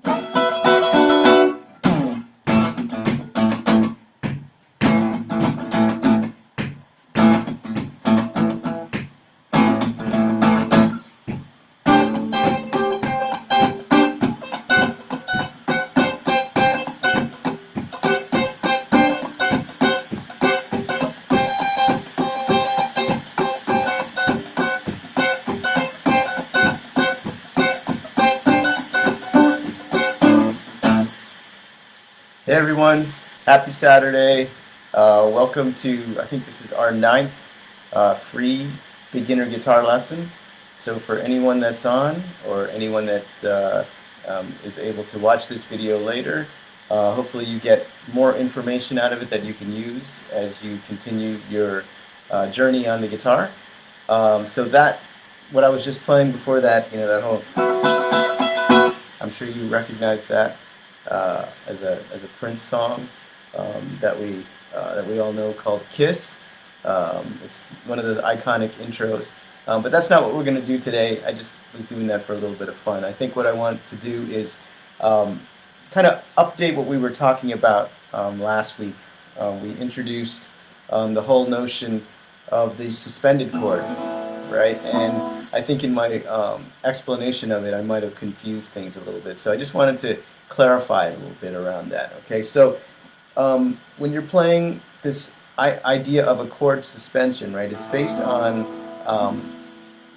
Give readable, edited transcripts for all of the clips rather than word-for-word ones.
Hey everyone, happy Saturday. Welcome to, I think this is our 9th free beginner guitar lesson. So for anyone that's on, or anyone that is able to watch this video later, hopefully you get more information out of it that you can use as you continue your journey on the guitar. So that, what I was just playing before that, that whole, I'm sure you recognize that. As a Prince song that we all know, called Kiss. It's one of the iconic intros, but that's not what we're going to do today. I just was doing that for a little bit of fun. I think what I want to do is kind of update what we were talking about last week. We introduced the whole notion of the suspended chord, right? And I think in my explanation of it, I might have confused things a little bit. So I just wanted to clarify a little bit around that. Okay, so when you're playing this idea of a chord suspension, right, it's based on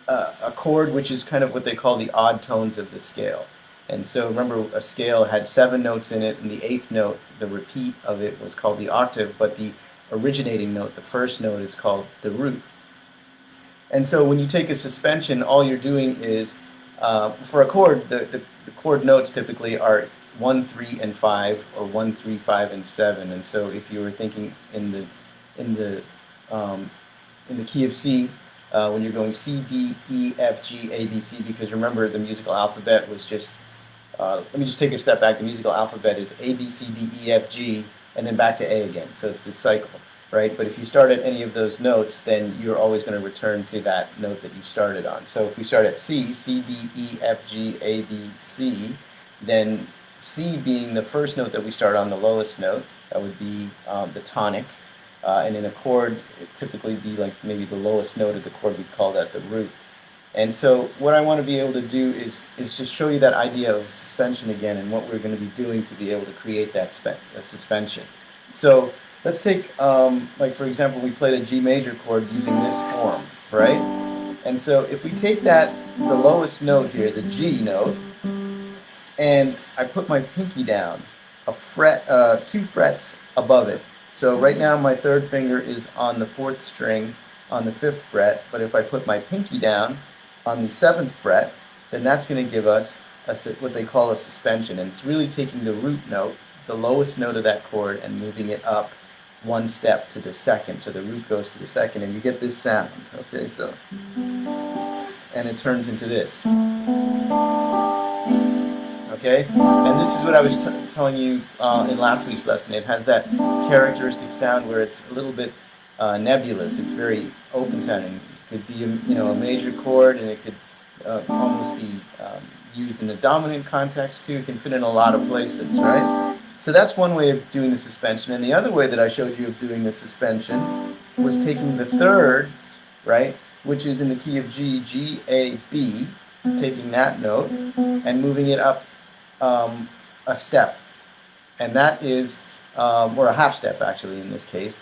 a chord which is kind of what they call the odd tones of the scale. And so remember, a scale had 7 notes in it, and the 8th note, the repeat of it, was called the octave, but the originating note, the first note, is called the root. And so when you take a suspension, all you're doing is, for a chord, the chord notes typically are 1, 3, and 5, or 1, 3, 5, and 7. And so if you were thinking in the key of C, when you're going C, D, E, F, G, A, B, C, because remember the musical alphabet was just, let me just take a step back. The musical alphabet is A, B, C, D, E, F, G, and then back to A again. So it's this cycle, right? But if you start at any of those notes, then you're always going to return to that note that you started on. So if we start at C, C, D, E, F, G, A, B, C, then C being the first note that we start on, the lowest note, that would be the tonic. And in a chord, it typically be like maybe the lowest note of the chord, we'd call that the root. And so what I want to be able to do is just show you that idea of suspension again, and what we're going to be doing to be able to create that suspension. So let's take, like for example, we played a G major chord using this form, right? And so if we take that, the lowest note here, the G note, and I put my pinky down a fret, 2 frets above it. So right now my 3rd finger is on the 4th string on the 5th fret, but if I put my pinky down on the 7th fret, then that's going to give us what they call a suspension. And it's really taking the root note, the lowest note of that chord, and moving it up 1 step to the 2nd. So the root goes to the 2nd, and you get this sound. Okay, so, and it turns into this. Okay, and this is what I was telling you in last week's lesson. It has that characteristic sound where it's a little bit nebulous. It's very open sounding. It could be a major chord, and it could almost be used in a dominant context too. It can fit in a lot of places, right? So that's one way of doing the suspension. And the other way that I showed you of doing the suspension was taking the 3rd, right, which is in the key of G, G, A, B, taking that note and moving it up a step, and that is, or a half step actually in this case.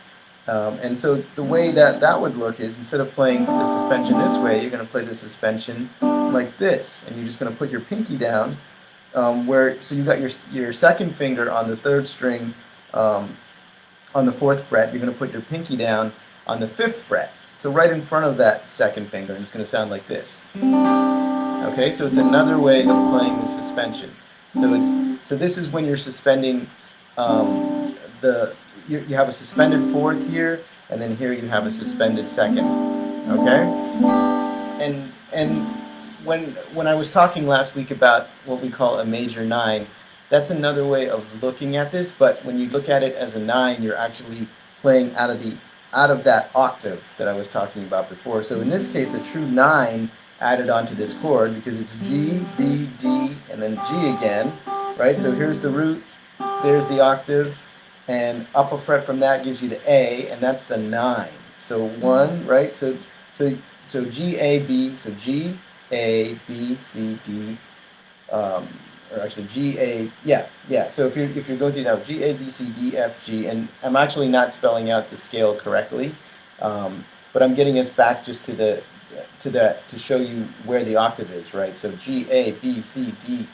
And so the way that would look is, instead of playing the suspension this way, you're going to play the suspension like this, and you're just going to put your pinky down so you got your 2nd finger on the 3rd string on the 4th fret. You're going to put your pinky down on the 5th fret, so right in front of that 2nd finger, and it's going to sound like this. Okay, so it's another way of playing the suspension. So this is when you're suspending you have a suspended 4th here, and then here you have a suspended 2nd. Okay, and when I was talking last week about what we call a major 9, that's another way of looking at this. But when you look at it as a 9, you're actually playing out of that octave that I was talking about before. So in this case, a true 9 added onto this chord, because it's G, B, D, and then G again, right? So here's the root, there's the octave, and up a fret from that gives you the A, and that's the 9. So 1, right? So G, A, B, so G, A, B, C, D, or actually G, A, yeah. So if you're going through that, G, A, B, C, D, F, G, and I'm actually not spelling out the scale correctly, but I'm getting us back just to show you where the octave is, right? So G, A, B, C, D,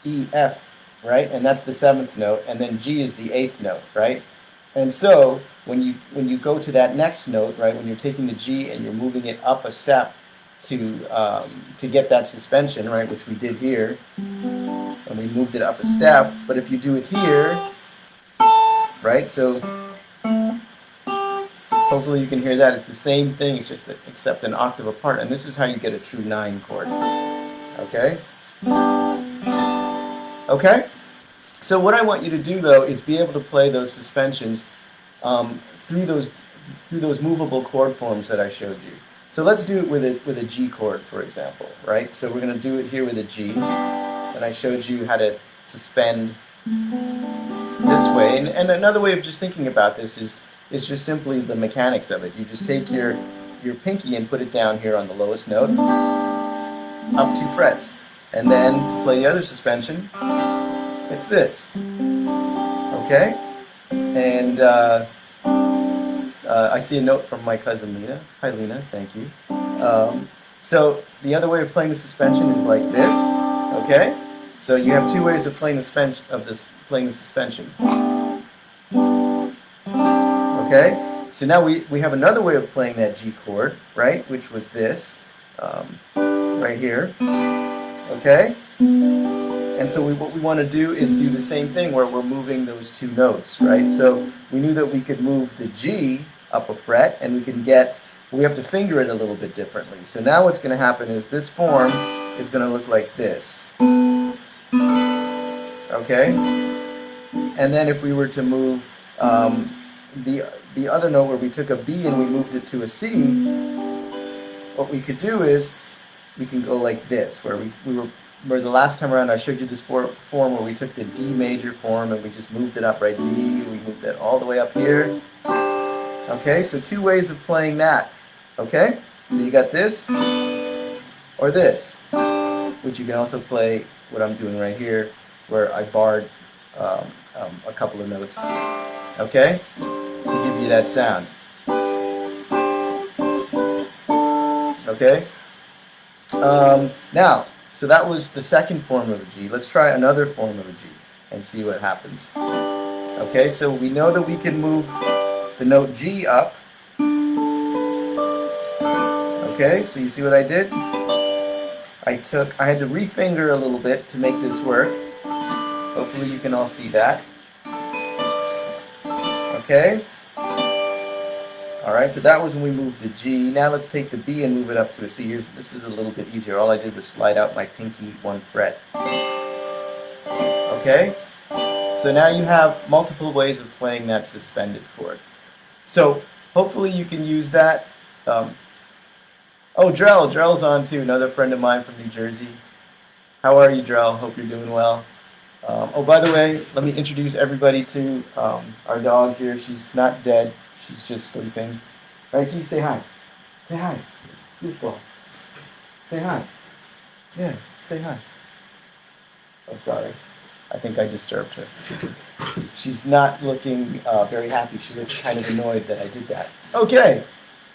E, F, right? And that's the 7th note, and then G is the 8th note, right? And so when you go to that next note, right, when you're taking the G and you're moving it up a step to get that suspension, right, which we did here, and we moved it up a step. But if you do it here, right, so hopefully you can hear that. It's the same thing, except an octave apart, and this is how you get a true 9 chord. Okay? Okay? So what I want you to do, though, is be able to play those suspensions through those movable chord forms that I showed you. So let's do it with a G chord, for example, right? So we're going to do it here with a G, and I showed you how to suspend this way. And another way of just thinking about this is just simply the mechanics of it. You just take your pinky and put it down here on the lowest note, up 2 frets, and then to play the other suspension, it's this, okay? And I see a note from my cousin Lena. Hi Lena, thank you. So the other way of playing the suspension is like this, okay? So you have 2 ways of playing the suspension. Okay? So now we have another way of playing that G chord, right? Which was this, right here, okay? And so what we want to do is do the same thing where we're moving those 2 notes, right? So we knew that we could move the G up a fret, and we have to finger it a little bit differently. So now what's going to happen is this form is going to look like this, okay? And then if we were to move the other note where we took a B and we moved it to a C, what we could do is we can go like this, where where the last time around I showed you this form where we took the D major form and we just moved it up, right? D, we moved that all the way up here. Okay, so 2 ways of playing that. Okay, so you got this or this, which you can also play what I'm doing right here, where I barred a couple of notes. Okay, to give you that sound. Okay, now. So that was the second form of a G. Let's try another form of a G and see what happens. Okay, so we know that we can move the note G up. Okay, so you see what I did? I had to refinger a little bit to make this work. Hopefully you can all see that. Okay? Alright, so that was when we moved the G. Now let's take the B and move it up to a C. This is a little bit easier. All I did was slide out my pinky 1 fret. Okay? So now you have multiple ways of playing that suspended chord. So hopefully you can use that. Oh, Drell's on too, another friend of mine from New Jersey. How are you, Drell? Hope you're doing well. Oh, by the way, let me introduce everybody to our dog here. She's not dead. She's just sleeping. Right, Keith, say hi. Say hi. Goofball. Say hi. Yeah, say hi. Oh, sorry. I think I disturbed her. She's not looking very happy. She looks kind of annoyed that I did that. Okay.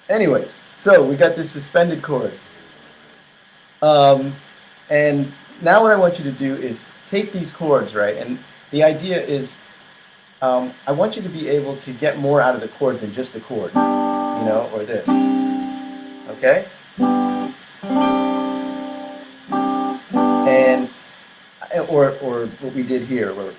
Anyways, so we got this suspended chord. And now what I want you to do is take these chords, right? And the idea is I want you to be able to get more out of the chord than just the chord, you know, or this, okay? And, or what we did here, which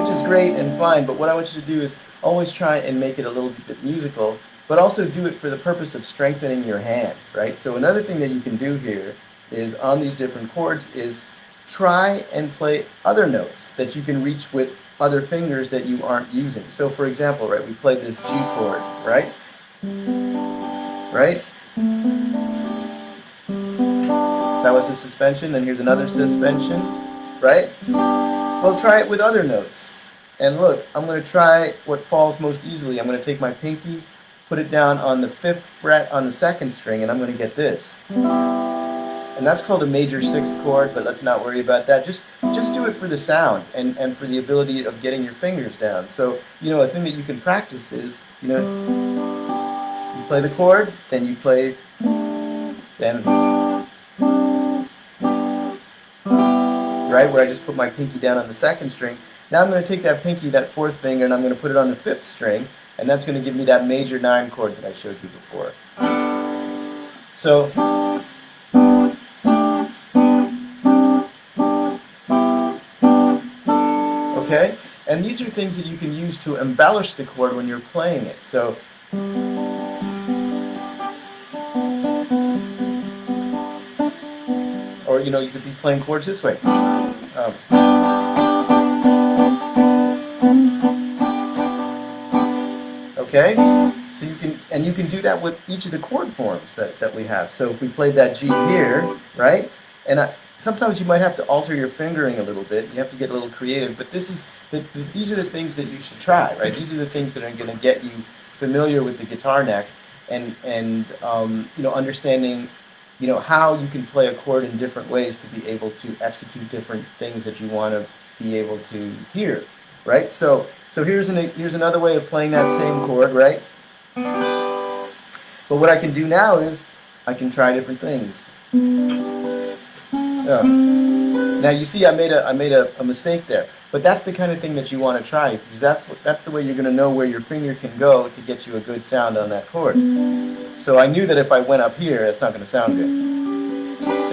is great and fine, but what I want you to do is always try and make it a little bit musical, but also do it for the purpose of strengthening your hand, right? So another thing that you can do here is on these different chords is try and play other notes that you can reach with other fingers that you aren't using. So for example, right, we played this G chord, right? Right? That was a suspension, then here's another suspension. right? Well, try it with other notes. And look, I'm going to try what falls most easily. I'm going to take my pinky, put it down on the 5th fret on the 2nd string, and I'm going to get this. And that's called a major 6th chord, but let's not worry about that. Just do it for the sound and for the ability of getting your fingers down. So, a thing that you can practice is, you play the chord, then you play, then, right, where I just put my pinky down on the 2nd string. Now I'm going to take that pinky, that 4th finger, and I'm going to put it on the 5th string, and that's going to give me that major 9 chord that I showed you before. So, okay? And these are things that you can use to embellish the chord when you're playing it. So, or, you could be playing chords this way. Okay? So you can do that with each of the chord forms that we have. So if we played that G here, right? And sometimes you might have to alter your fingering a little bit. You have to get a little creative. But these are the things that you should try, right? These are the things that are going to get you familiar with the guitar neck and understanding how you can play a chord in different ways to be able to execute different things that you want to be able to hear, right? So here's another way of playing that same chord, right? But what I can do now is I can try different things. Now you see I made a mistake there, but that's the kind of thing that you want to try, because that's the way you're going to know where your finger can go to get you a good sound on that chord. So I knew that if I went up here, it's not going to sound good.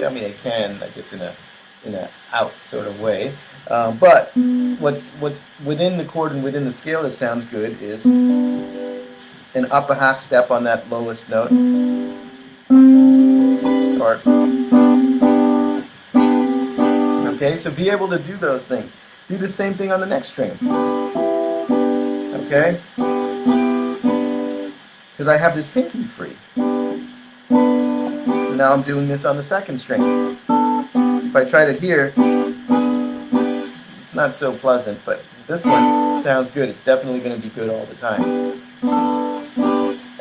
I mean, it can, I guess, in a out sort of way. But what's within the chord and within the scale that sounds good is an up a half step on that lowest note. Or, okay, so be able to do those things. Do the same thing on the next string. Okay? Because I have this pinky free. Now I'm doing this on the 2nd string. If I tried it here, it's not so pleasant, but this one sounds good. It's definitely going to be good all the time.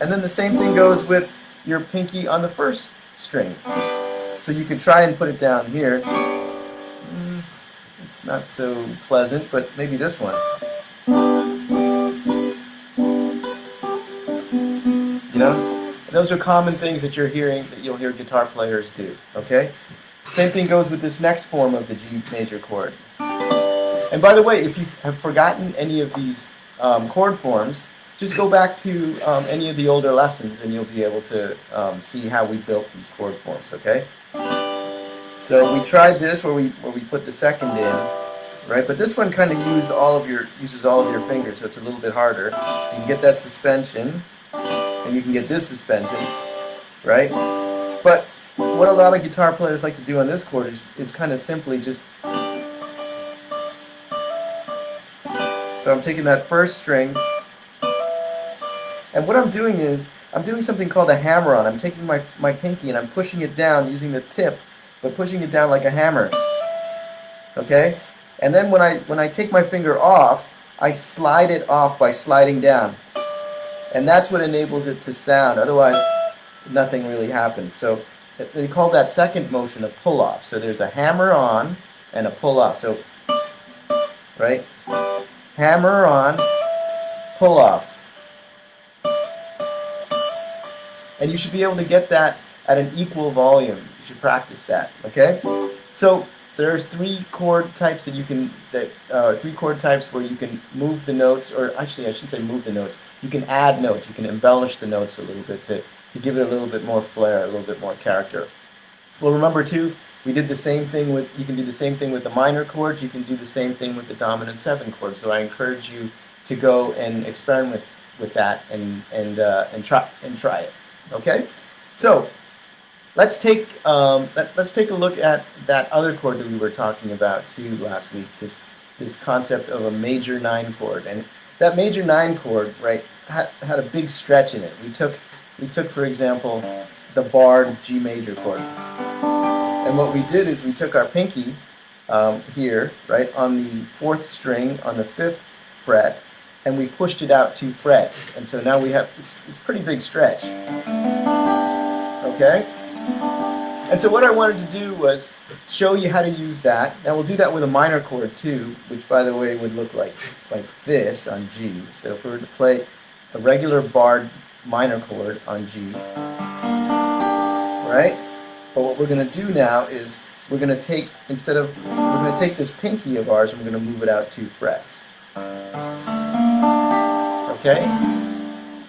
And then the same thing goes with your pinky on the 1st string. So you can try and put it down here. It's not so pleasant, but maybe this one. Those are common things that you'll hear guitar players do, okay? Same thing goes with this next form of the G major chord. And by the way, if you have forgotten any of these chord forms, just go back to any of the older lessons and you'll be able to see how we built these chord forms, okay? So we tried this where we put the 2nd in, right? But this one kind of uses all of your fingers, so it's a little bit harder. So you can get that suspension, and you can get this suspension, right? But what a lot of guitar players like to do on this chord is kind of simply just. So I'm taking that 1st string, and what I'm doing is I'm doing something called a hammer-on. I'm taking my pinky and I'm pushing it down using the tip, but pushing it down like a hammer. Okay? And then when I take my finger off, I slide it off by sliding down. And that's what enables it to sound. Otherwise, nothing really happens. So they call that 2nd motion a pull-off. So there's a hammer-on and a pull-off. So, right? Hammer-on, pull-off. And you should be able to get that at an equal volume. You should practice that, okay? So there's 3 chord types that you can, 3 chord types where you can move the notes, or actually I shouldn't say move the notes. You can add notes. You can embellish the notes a little bit to give it a little bit more flair, a little bit more character. Well, remember too, we did the same thing with. You can do the same thing with the minor chords. You can do the same thing with the dominant 7 chord. So I encourage you to go and experiment with that and try it. Okay, so let's take a look at that other chord that we were talking about too last week. This concept of a major 9 chord, and that major 9 chord, right, had a big stretch in it. We took, for example, the barred G major chord, and what we did is we took our pinky here, right, on the 4th string on the 5th fret, and we pushed it out 2 frets. And so now we have, it's a pretty big stretch. Okay? And so what I wanted to do was show you how to use that. Now we'll do that with a minor chord too, which by the way would look like this on G. So if we were to play a regular barred minor chord on G, right? But what we're going to do now is we're going to take, we're going to take this pinky of ours and we're going to move it out 2 frets. Okay?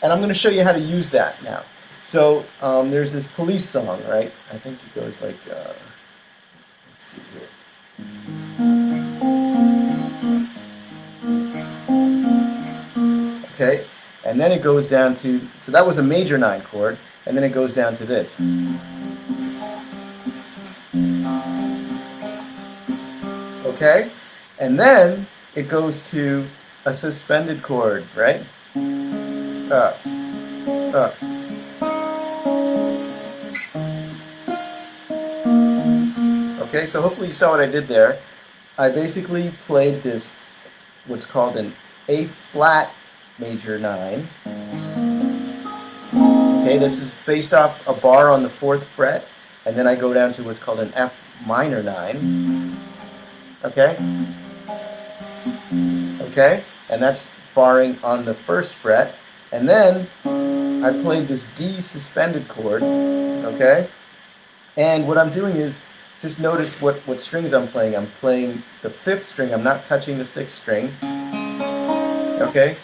And I'm going to show you how to use that now. So there's this Police song, right? I think it goes like, let's see here. Okay? And then it goes down to, so that was a major 9 chord, and then it goes down to this. Okay? And then it goes to a suspended chord, right? Okay, so hopefully you saw what I did there. I basically played this, what's called an A flat major 9. Okay, this is based off a bar on the 4th fret, and then I go down to what's called an F minor 9. Okay? Okay, and that's barring on the 1st fret. And then I played this D suspended chord, okay? And what I'm doing is, just notice what strings I'm playing. I'm playing the 5th string. I'm not touching the 6th string. Okay?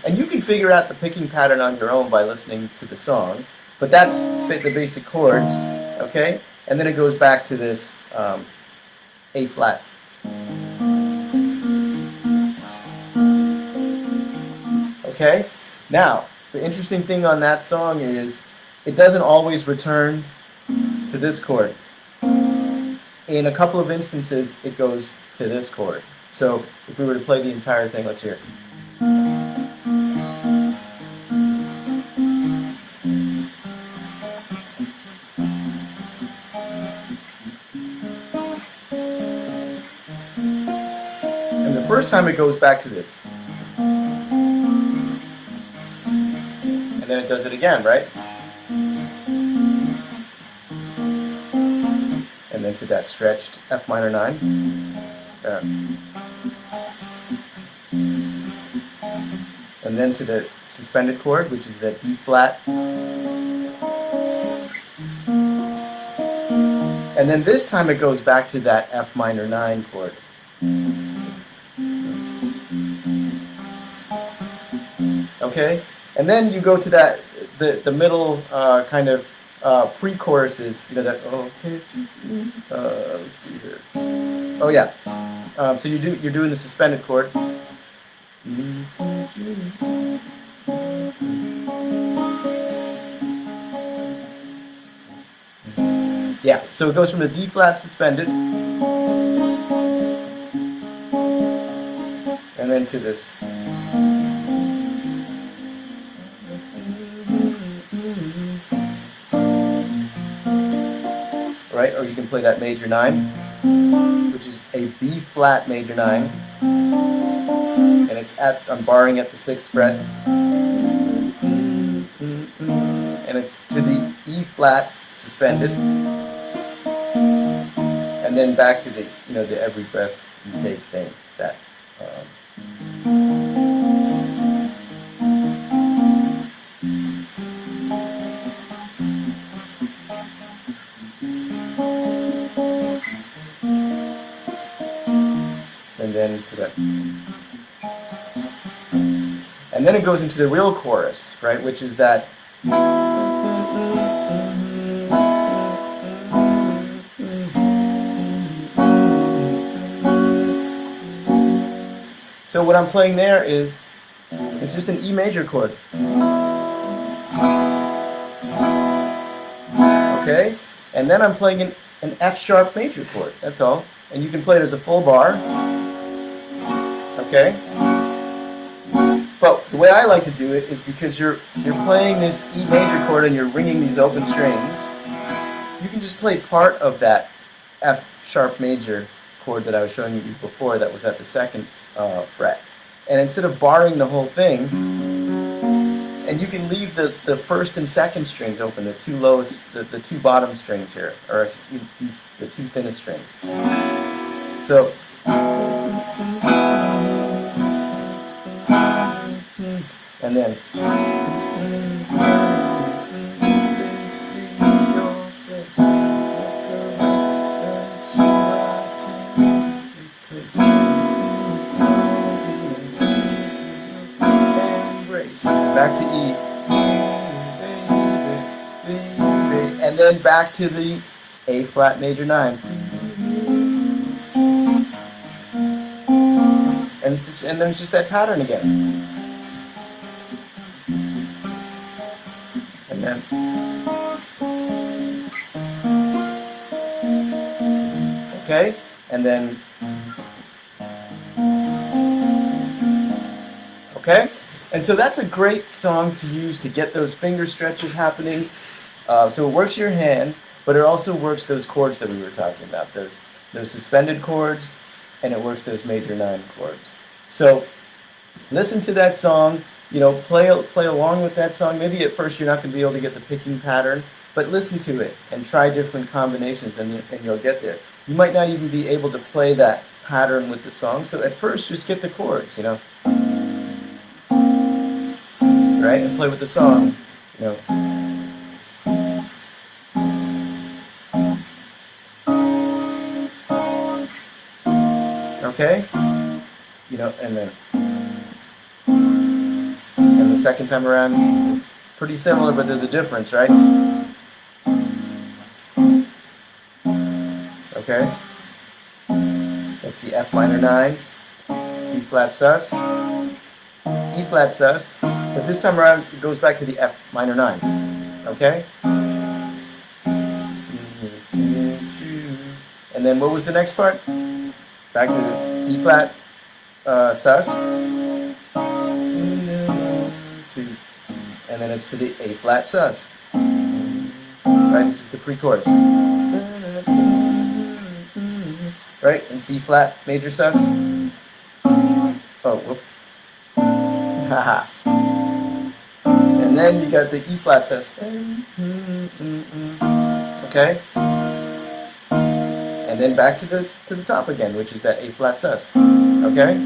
And you can figure out the picking pattern on your own by listening to the song. But that's the basic chords. Okay? And then it goes back to this A flat. Okay? Now, the interesting thing on that song is it doesn't always return to this chord. In a couple of instances, it goes to this chord. So if we were to play the entire thing, let's hear it. And the first time it goes back to this. And then it does it again, right? And then to that stretched F minor 9. And then to the suspended chord, which is the D flat. And then this time it goes back to that F minor 9 chord. Okay? And then you go to that, the middle kind of pre-choruses, you know, that, let's see here. Oh yeah. So you're doing the suspended chord. Yeah, so it goes from the D flat suspended, and then to this. Right, or you can play that major 9, which is a B flat major 9, and it's I'm barring at the 6th fret, and it's to the E flat suspended, and then back to the, you know, the every breath you take thing, that. And then to that. And then it goes into the real chorus, right, which is that. So what I'm playing there is, it's just an E major chord. Okay? And then I'm playing an F sharp major chord, that's all. And you can play it as a full bar. Okay? But the way I like to do it is because you're playing this E major chord and you're ringing these open strings. You can just play part of that F sharp major chord that I was showing you before that was at the second fret. And instead of barring the whole thing, and you can leave the first and second strings open, the two lowest, the two bottom strings here, or the two thinnest strings. So, and then, back to E, and then back to the A flat major 9, and then it's just that pattern again, and then okay, and then okay. And so that's a great song to use to get those finger stretches happening. So it works your hand, but it also works those chords that we were talking about, those suspended chords, and it works those major 9 chords. So listen to that song, play along with that song. Maybe at first you're not going to be able to get the picking pattern, but listen to it and try different combinations, and you'll get there. You might not even be able to play that pattern with the song, so at first just get the chords, right, and play with the song, okay, and then, and the second time around, it's pretty similar, but there's a difference, right? Okay, that's the F minor 9, E flat sus, E flat sus, but this time around it goes back to the F minor 9, okay? And then what was the next part? Back to the E flat sus, and then it's to the A flat sus. Right, this is the pre-chorus. Right, and B flat major sus. Oh, whoops. Haha. And then you got the E flat sus. Okay? And then back to the top again, which is that A flat sus. Okay?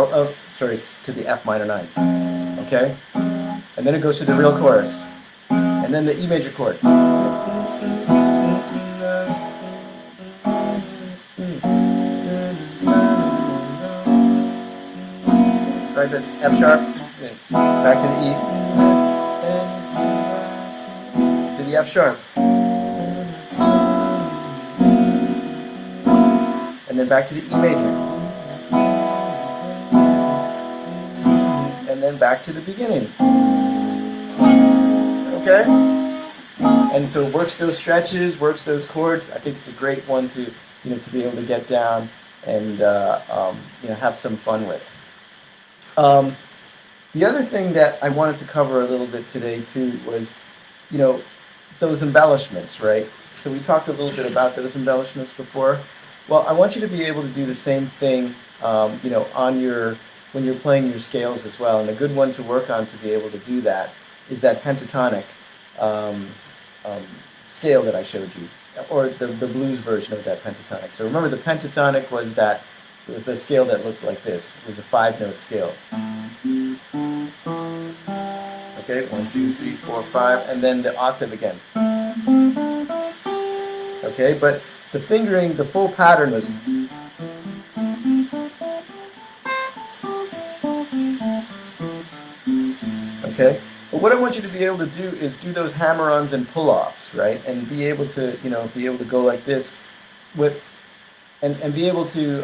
Oh, sorry, to the F minor 9. Okay? And then it goes to the real chorus. And then the E major chord. Right, that's F sharp. Back to the E. To the F sharp. And then back to the E major. And then back to the beginning. Okay? And so it works those stretches, works those chords. I think it's a great one to, to be able to get down and, have some fun with. The other thing that I wanted to cover a little bit today too was, those embellishments, right? So we talked a little bit about those embellishments before. Well, I want you to be able to do the same thing, when you're playing your scales as well. And a good one to work on to be able to do that is that pentatonic scale that I showed you, or the blues version of that pentatonic. So remember, the pentatonic was the scale that looked like this. It was a 5-note scale. Okay, 1, 2, 3, 4, 5, and then the octave again. Okay, but the fingering, the full pattern was. Okay, but what I want you to be able to do is do those hammer-ons and pull-offs, right? And be able to, go like this, and be able to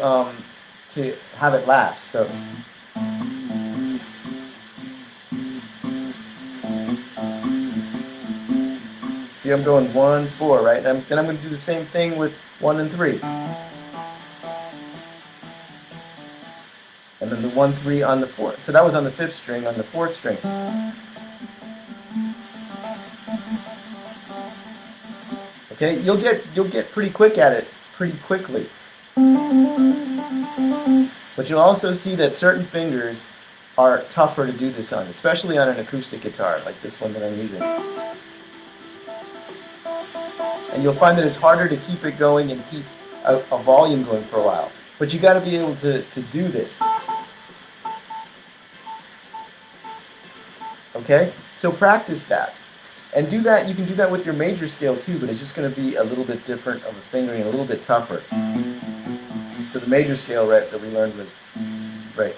have it last. So, See, I'm going 1, 4, right? Then I'm going to do the same thing with 1 and 3. And then the 1, 3 on the 4th. So that was on the 5th string, on the 4th string. Okay, you'll get pretty quick at it pretty quickly. But you'll also see that certain fingers are tougher to do this on, especially on an acoustic guitar like this one that I'm using. And you'll find that it's harder to keep it going and keep a volume going for a while. But you got to be able to do this. Okay? So practice that. And do that, you can do that with your major scale too, but it's just going to be a little bit different of a fingering, a little bit tougher. So the major scale, right, that we learned was, right.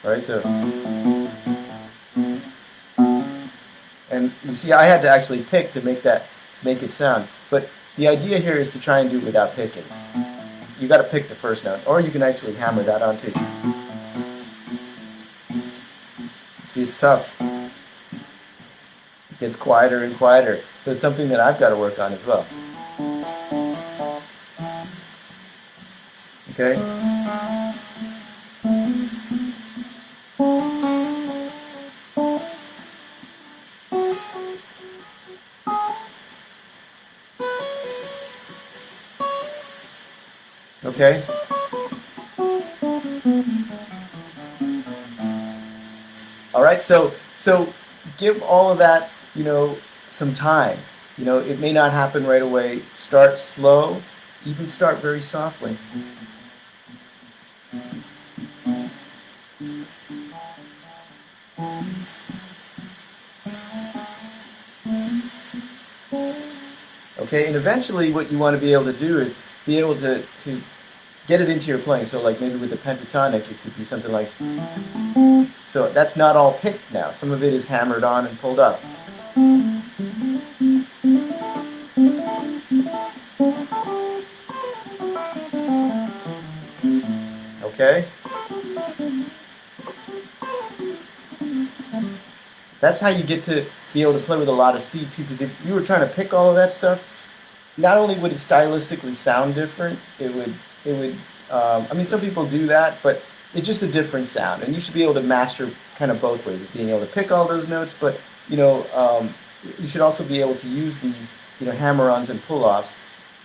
Alright, so, and you see I had to actually pick to make it sound, but the idea here is to try and do it without picking. You got to pick the first note, or you can actually hammer that on too. See, it's tough. It gets quieter and quieter, so it's something that I've got to work on as well. Okay? Okay? All right, so give all of that, some time. It may not happen right away. Start slow, even start very softly. Okay, and eventually what you want to be able to do is be able to get it into your playing. So like maybe with the pentatonic, it could be something like, so that's not all picked now. Some of it is hammered on and pulled up. Okay? That's how you get to be able to play with a lot of speed too, because if you were trying to pick all of that stuff, not only would it stylistically sound different, it would I mean, some people do that, but it's just a different sound, and you should be able to master kind of both ways of being able to pick all those notes, but you should also be able to use these hammer-ons and pull-offs,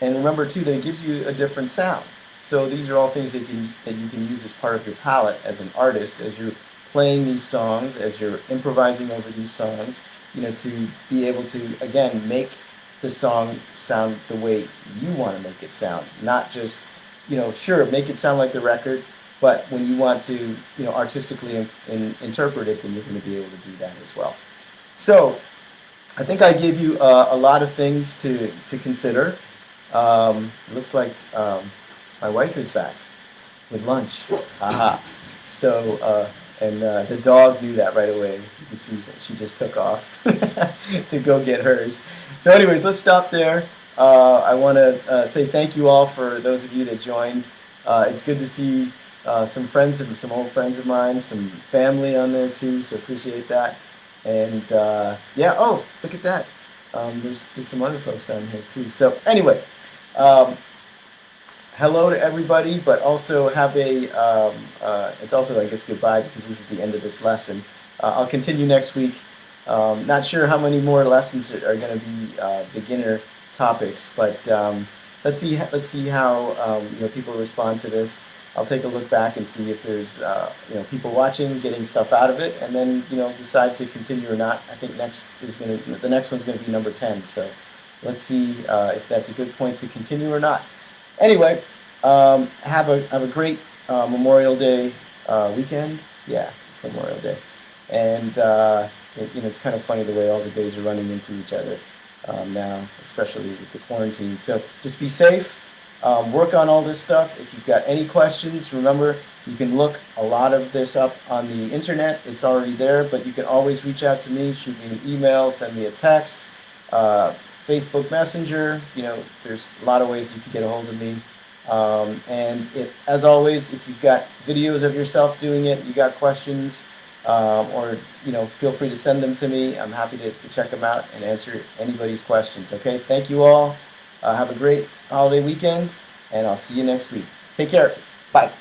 and remember too that it gives you a different sound. So these are all things that you can use as part of your palette as an artist, as you're playing these songs, as you're improvising over these songs, to be able to again make the song sound the way you want to make it sound, not just sure, make it sound like the record, but when you want to, artistically interpret it, then you're going to be able to do that as well. So, I think I gave you a lot of things to consider. Looks like my wife is back with lunch. Aha. So, and the dog knew that right away. You see that she just took off to go get hers. So anyways, let's stop there. I want to say thank you all for those of you that joined. It's good to see some friends, some old friends of mine, some family on there too, so appreciate that. And yeah, oh, look at that. There's some other folks down here too. So anyway, hello to everybody, but also have it's also, I guess, goodbye, because this is the end of this lesson. I'll continue next week. Not sure how many more lessons are going to be beginner topics, but let's see how people respond to this. I'll take a look back and see if there's people watching, getting stuff out of it, and then decide to continue or not. I think the next one's going to be number 10. So let's see if that's a good point to continue or not. Anyway, have a great Memorial Day weekend. Yeah, it's Memorial Day, and it's kind of funny the way all the days are running into each other now, especially with the quarantine. So just be safe. Work on all this stuff. If you've got any questions, remember you can look a lot of this up on the internet. It's already there, but you can always reach out to me, shoot me an email, send me a text, Facebook Messenger. There's a lot of ways you can get a hold of me. And as always, if you've got videos of yourself doing it, you got questions, or feel free to send them to me. I'm happy to check them out and answer anybody's questions. Okay, thank you all. Have a great holiday weekend, and I'll see you next week. Take care. Bye.